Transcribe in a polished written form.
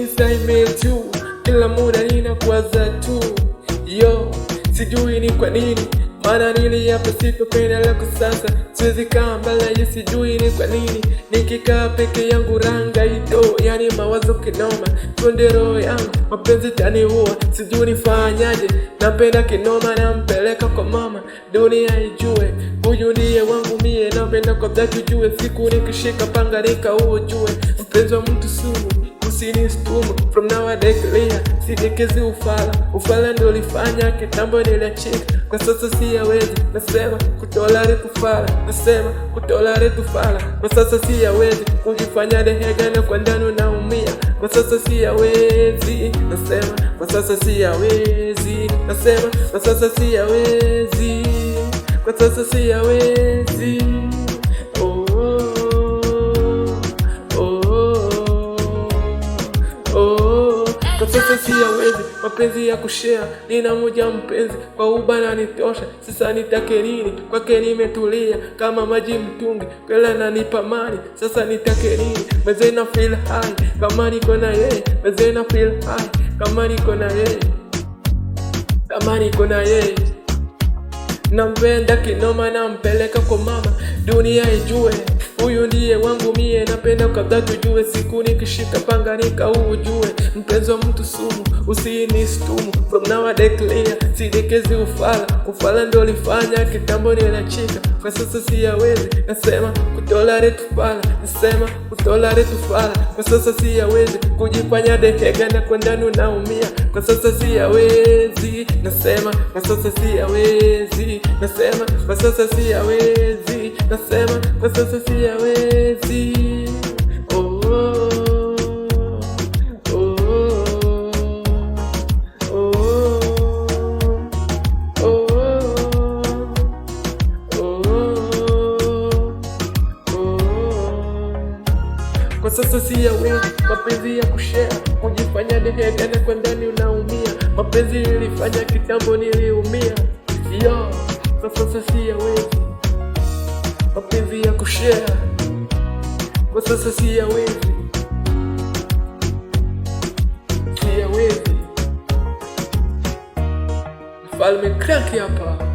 since I met you, kila muda ninakuwaza tu. Yo, sijui ni kwa nini, maana niliapa sitopenda lako sasa. Siwezi kaa mbele, sijui ni kwa nini. Nikikaa peke yangu ranga ito, yani mawazo kinoma. Twende roho yangu, mapenzi taniua, sijui nifanyaje. Napenda kinoma, nampeleka kwa mama, dunia ijue huyu ndiye wangu mie. Napenda kwa dhati ujue, siku nikishika panga ujue. Mpenzi wa mtu sumu, usinistumu, from now I declare, sidekezi ufala ndio ulifanya kitambo niliachika. Kwa sasa siyawezi, nasema kutolare tufala, nasema kutolare tufala. Kwa sasa siyawezi, kujifanya dehega na kwa ndani naumia. Kwa sasa siyawezi, nasema kwa sasa siyawezi, nasema kwa sasa siyawezi, kwa sasa siyawezi. Kwa sasa siyawezi, mapenzi ya kushare, nina moja mpenzi, kwa ubana nitosha. Sasa nitake nini? Kwake nimetulia kama maji mtungi, kwela nanipa mali. Sasa nitake nini? Meze na feel high kama niko na yeye, meze na feel high kama niko na yeye, kama niko na yeye. Nampenda kinoma, nampeleka kwa mama, dunia ijue huyu ndiye wangu mie. Napenda kabla tujue, siku nikishika panga ujue. Mpenzi wa mtu sumu, usinistumu, from now I declare, sidekezi ufala ndo ulifanya kitambo niliachika. Kwa sasa siyawezi, nasema kutolare tufala, nasema kutolare tufala. Kwa sasa siyawezi, kujifanya dehega na kwa ndani naumia. Kwa sasa siyawezi, nasema kwa sasa siyawezi, nasema kwa sasa siyawezi, nasema kwa sasa siyawezi. Kwa sasa siyawezi, mapenzi ya kushare, kujifanya dehega na kwa ndani unaumia. Mapenzi nilifanya kitambo niliumia. Yo, kwa sasa siyawezi, mapenzi ya kushare, kwa sasa siyawezi, siyawezi. Mfalme Cranky hapa.